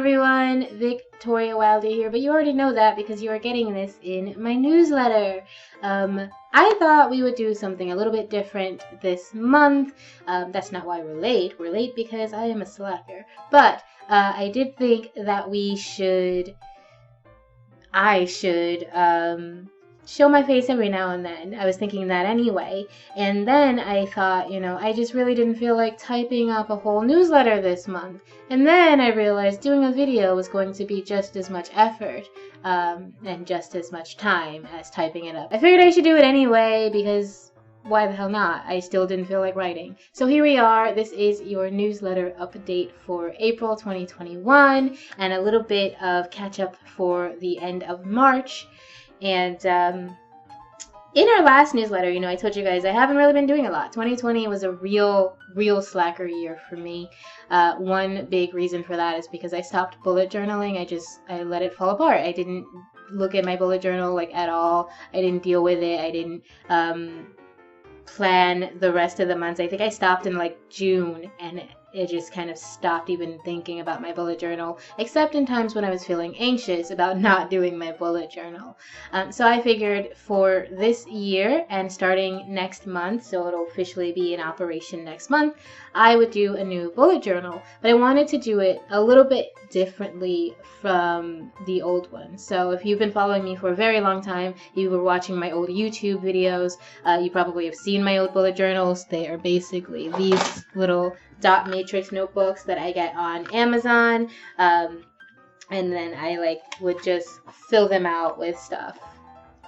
everyone, Victoria Wilder here, but you already know that because you are getting this in my newsletter. I thought we would do something a little bit different this month. That's not why we're late. We're late because I am a slacker. But I did think that I should show my face every now and then. I was thinking that anyway. And then I thought, I just really didn't feel like typing up a whole newsletter this month. And then I realized doing a video was going to be just as much effort and just as much time as typing it up. I figured I should do it anyway because why the hell not? I still didn't feel like writing. So here we are. This is your newsletter update for April 2021 and a little bit of catch up for the end of March. And in our last newsletter, I told you guys I haven't really been doing a lot. 2020 was a real slacker year for me. One big reason for that is because I stopped bullet journaling. I let it fall apart. I didn't look at my bullet journal at all. I didn't deal with it. I didn't plan the rest of the months. I think I stopped in June, and it just kind of stopped even thinking about my bullet journal, except in times when I was feeling anxious about not doing my bullet journal. So I figured for this year and starting next month, so it'll officially be in operation next month, I would do a new bullet journal, but I wanted to do it a little bit differently from the old one. So if you've been following me for a very long time, you were watching my old YouTube videos, you probably have seen my old bullet journals. They are basically these little dot matrix notebooks that I get on Amazon, and then I would just fill them out with stuff,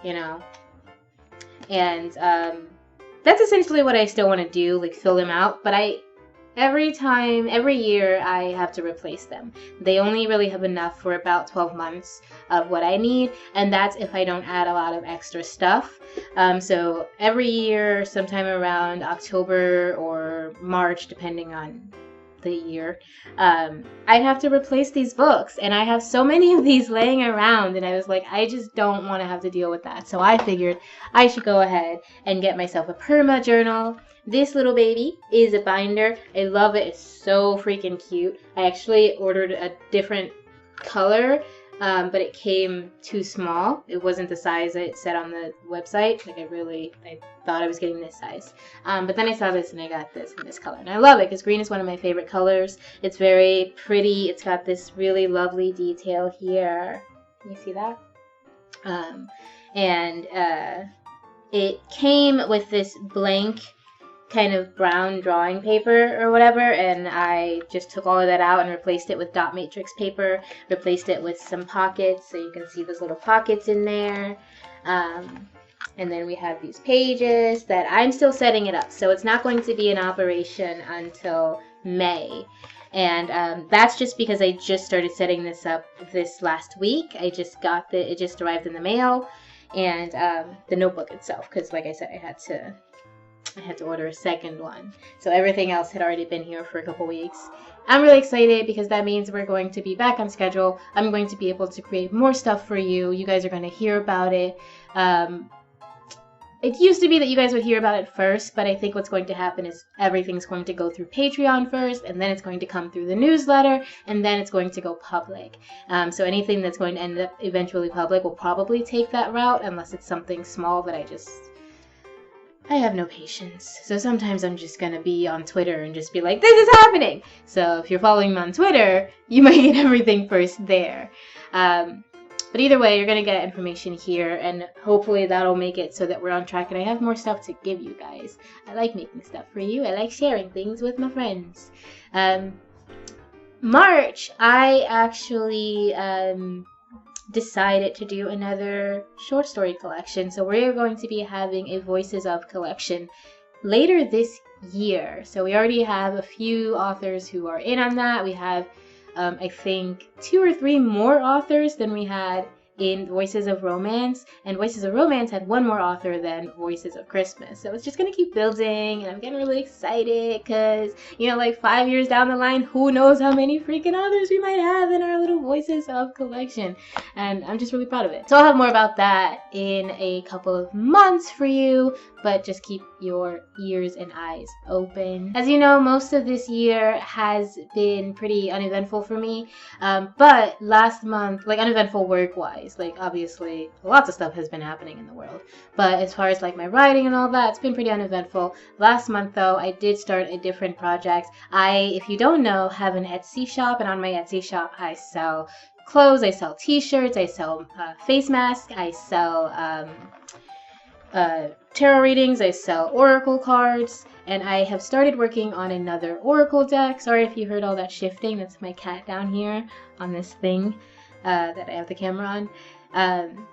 and that's essentially what I still want to do, fill them out, but every year I have to replace them. They only really have enough for about 12 months of what I need, and that's if I don't add a lot of extra stuff. So every year, sometime around October or March, depending on the year, I'd have to replace these books, and I have so many of these laying around, and I was like, I just don't want to have to deal with that. So I figured I should go ahead and get myself a perma journal. This little baby is a binder. I love it. It's so freaking cute. I actually ordered a different color, but it came too small. It wasn't the size it said on the website. I thought I was getting this size. But then I saw this and I got this in this color. And I love it because green is one of my favorite colors. It's very pretty. It's got this really lovely detail here. Can you see that? It came with this blank kind of brown drawing paper or whatever, and I just took all of that out and replaced it with dot matrix paper, replaced it with some pockets, so you can see those little pockets in there, and then we have these pages that I'm still setting it up, so it's not going to be in operation until May. And that's just because I just started setting this up this last week. It just arrived in the mail, and the notebook itself, because like I said, I had to order a second one. So everything else had already been here for a couple weeks. I'm really excited because that means we're going to be back on schedule. I'm going to be able to create more stuff for you. You guys are going to hear about it. It used to be that you guys would hear about it first, but I think what's going to happen is everything's going to go through Patreon first, and then it's going to come through the newsletter, and then it's going to go public. So anything that's going to end up eventually public will probably take that route, unless it's something small that I have no patience. So sometimes I'm just going to be on Twitter and just be like, this is happening! So if you're following me on Twitter, you might get everything first there. But either way, you're going to get information here, and hopefully that'll make it so that we're on track, and I have more stuff to give you guys. I like making stuff for you. I like sharing things with my friends. March, I actually decided to do another short story collection. So we're going to be having a Voices of collection later this year. So we already have a few authors who are in on that. We have I think 2 or 3 more authors than we had in Voices of Romance, and Voices of Romance had one more author than Voices of Christmas. So it's just gonna keep building, and I'm getting really excited because, you know, like 5 years down the line, who knows how many freaking authors we might have in our little Voices of collection. And I'm just really proud of it. So I'll have more about that in a couple of months for you, but just keep your ears and eyes open. As you know, most of this year has been pretty uneventful for me, but last month, like uneventful work-wise, like obviously lots of stuff has been happening in the world, but as far as like my writing and all that, it's been pretty uneventful. Last month though, I did start a different project. If you don't know, have an Etsy shop, and on my Etsy shop I sell clothes, I sell t-shirts, I sell face masks, I sell tarot readings, I sell oracle cards, and I have started working on another oracle deck. Sorry if you heard all that shifting, that's my cat down here on this thing that I have the camera on.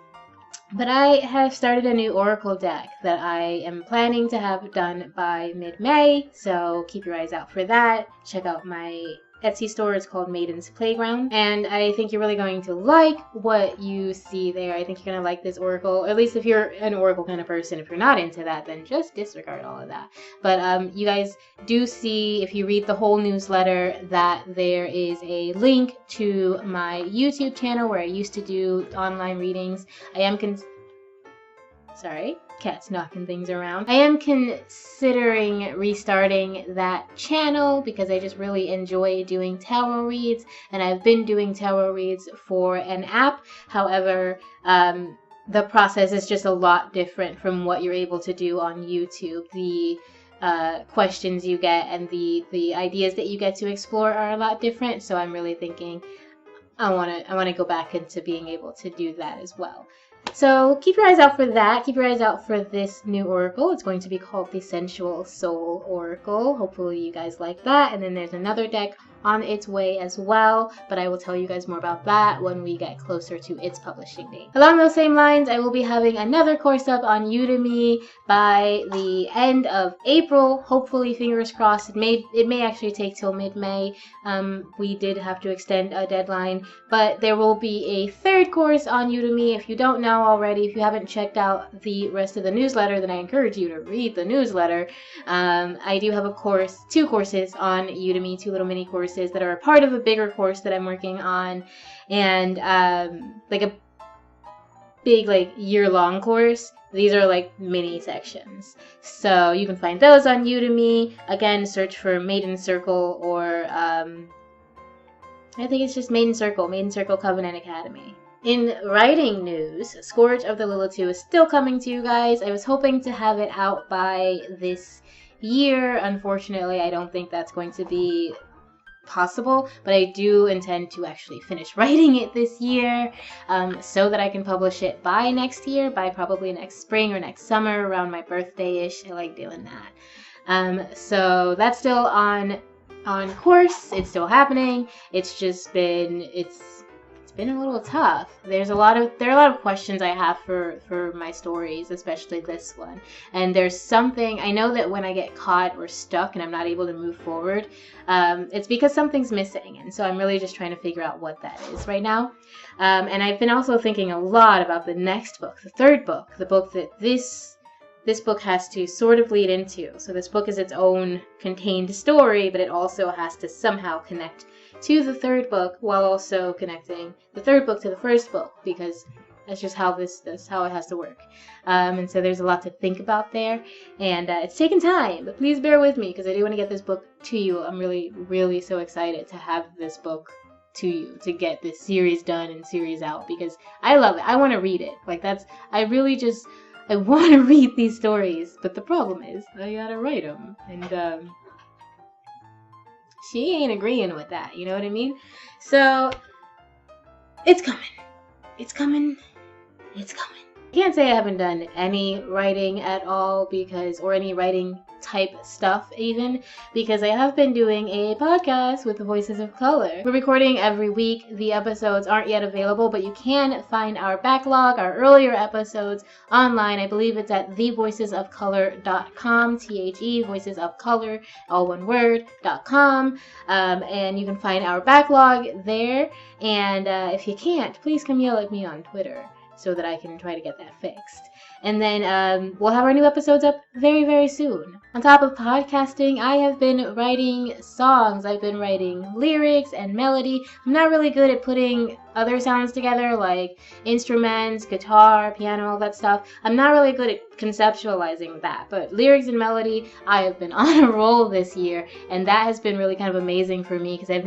But I have started a new oracle deck that I am planning to have done by mid-May, so keep your eyes out for that. Check out my Etsy store. It's called Maiden's Playground, and I think you're really going to like what you see there. I think you're gonna like this oracle, or at least if you're an oracle kind of person. If you're not into that, then just disregard all of that. But you guys do see, if you read the whole newsletter, that there is a link to my YouTube channel where I used to do online readings. Sorry, cat's knocking things around. I am considering restarting that channel because I just really enjoy doing tarot reads, and I've been doing tarot reads for an app. However, the process is just a lot different from what you're able to do on YouTube. The questions you get and the ideas that you get to explore are a lot different, so I'm really thinking I want to go back into being able to do that as well. So keep your eyes out for that. Keep your eyes out for this new oracle. It's going to be called the Sensual Soul Oracle. Hopefully you guys like that. And then there's another deck on its way as well, but I will tell you guys more about that when we get closer to its publishing date. Along those same lines, I will be having another course up on Udemy by the end of April. Hopefully, fingers crossed. It may actually take till mid-May. We did have to extend a deadline, but there will be a third course on Udemy. If you don't know already, if you haven't checked out the rest of the newsletter, then I encourage you to read the newsletter. I do have two courses on Udemy, two little mini courses that are a part of a bigger course that I'm working on, and like a big like year-long course. These are like mini sections, so you can find those on Udemy. Again, search for Maiden Circle, or I think it's just Maiden Circle Covenant Academy. In writing news, Scourge of the Lilitu is still coming to you guys. I was hoping to have it out by this year. Unfortunately, I don't think that's going to be possible, but I do intend to actually finish writing it this year, so that I can publish it by next year, by probably next spring or next summer, around my birthday-ish. I like doing that. So that's still on course. It's still happening. It's just been it's been a little tough. There are a lot of questions I have for my stories, especially this one. And there's something, I know that when I get caught or stuck and I'm not able to move forward, it's because something's missing. And so I'm really just trying to figure out what that is right now. And I've been also thinking a lot about the next book, the third book, the book that this book has to sort of lead into. So this book is its own contained story, but it also has to somehow connect to the third book while also connecting the third book to the first book, because that's just how how it has to work. And so there's a lot to think about there, and it's taken time, but please bear with me because I do want to get this book to you. I'm really, really so excited to have this book to you, to get this series done and series out, because I love it. I want to read it. I want to read these stories, but the problem is I gotta write them, and she ain't agreeing with that, you know what I mean? So, it's coming. It's coming. It's coming. I can't say I haven't done any writing at all or any writing type stuff even, because I have been doing a podcast with the Voices of Color. We're recording every week. The episodes aren't yet available, but you can find our backlog, our earlier episodes online. I believe it's at thevoicesofcolor.com, THE, Voices of Color, all one word, .com. And you can find our backlog there. And if you can't, please come yell at me on Twitter so that I can try to get that fixed. And then we'll have our new episodes up very, very soon. On top of podcasting, I have been writing songs. I've been writing lyrics and melody. I'm not really good at putting other sounds together, like instruments, guitar, piano, all that stuff. I'm not really good at conceptualizing that. But lyrics and melody, I have been on a roll this year. And that has been really kind of amazing for me, because I've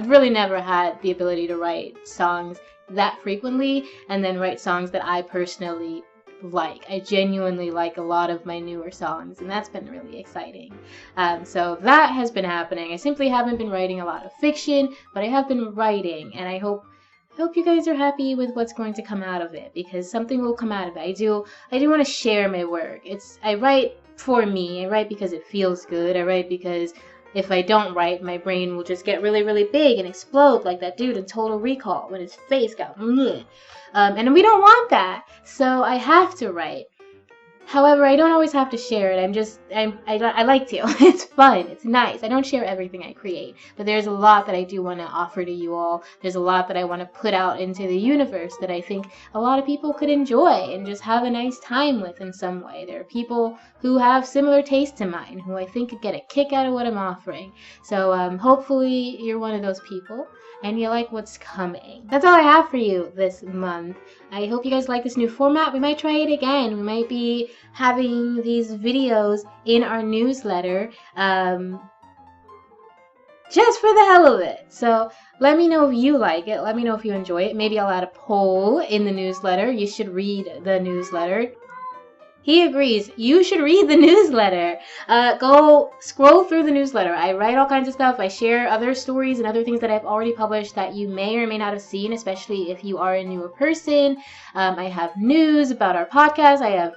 really never had the ability to write songs that frequently and then write songs that I personally like. I genuinely like a lot of my newer songs, and that's been really exciting. So that has been happening. I simply haven't been writing a lot of fiction, but I have been writing, and I hope you guys are happy with what's going to come out of it, because something will come out of it. I do want to share my work. I write for me. I write because it feels good. I write because if I don't write, my brain will just get really, really big and explode like that dude in Total Recall when his face got and we don't want that. So I have to write. However, I don't always have to share it. I like to. It's fun. It's nice. I don't share everything I create, but there's a lot that I do want to offer to you all. There's a lot that I want to put out into the universe that I think a lot of people could enjoy and just have a nice time with in some way. There are people who have similar tastes to mine who I think could get a kick out of what I'm offering. So hopefully you're one of those people and you like what's coming. That's all I have for you this month. I hope you guys like this new format. We might try it again. We might be having these videos in our newsletter just for the hell of it. So let me know if you like it. Let me know if you enjoy it. Maybe I'll add a poll in the newsletter. You should read the newsletter. He agrees. You should read the newsletter. Go scroll through the newsletter. I write all kinds of stuff. I share other stories and other things that I've already published that you may or may not have seen, especially if you are a newer person. I have news about our podcast. I have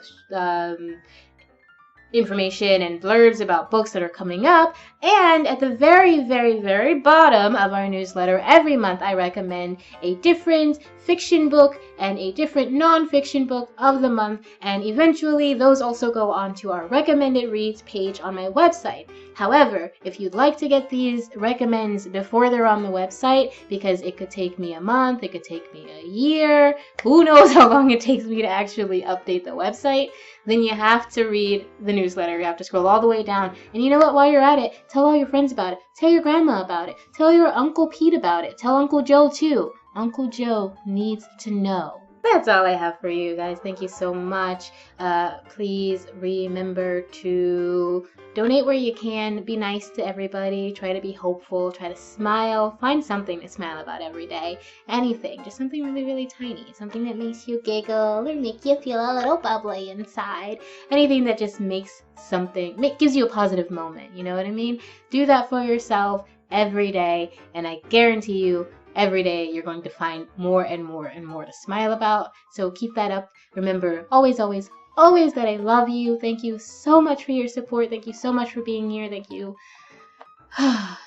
information and blurbs about books that are coming up. And at the very, very, very bottom of our newsletter, every month I recommend a different fiction book and a different non-fiction book of the month, and eventually those also go onto our recommended reads page on my website. However, if you'd like to get these recommends before they're on the website, because it could take me a month, it could take me a year, who knows how long it takes me to actually update the website, then you have to read the newsletter. You have to scroll all the way down. And you know what? While you're at it, tell all your friends about it. Tell your grandma about it. Tell your Uncle Pete about it. Tell Uncle Joe too. Uncle Joe needs to know. That's all I have for you guys. Thank you so much. Please remember to donate where you can. Be nice to everybody. Try to be hopeful. Try to smile. Find something to smile about every day. Anything. Just something really, really tiny. Something that makes you giggle or make you feel a little bubbly inside. Anything that just makes gives you a positive moment. You know what I mean? Do that for yourself every day, and I guarantee you, every day you're going to find more and more and more to smile about. So keep that up. Remember, always, always, always that I love you. Thank you so much for your support. Thank you so much for being here. Thank you.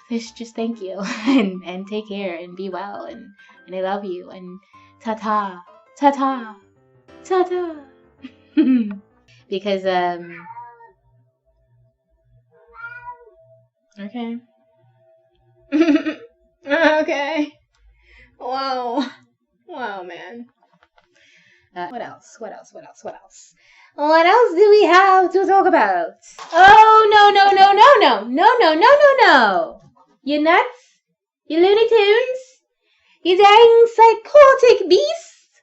Just thank you. and take care and be well. And I love you. And ta-ta. Ta-ta. Ta-ta. Because, okay. Okay. Wow, man. What else? What else do we have to talk about? Oh, no. You nuts? You Looney Tunes? You dang psychotic beast?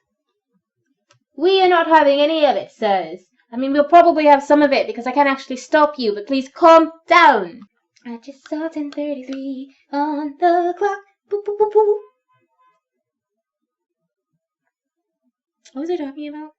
We are not having any of it, sirs. I mean, we'll probably have some of it because I can't actually stop you, but please calm down. I just saw 10:33 on the clock. Boop, boop, boop, boop. What was I talking about?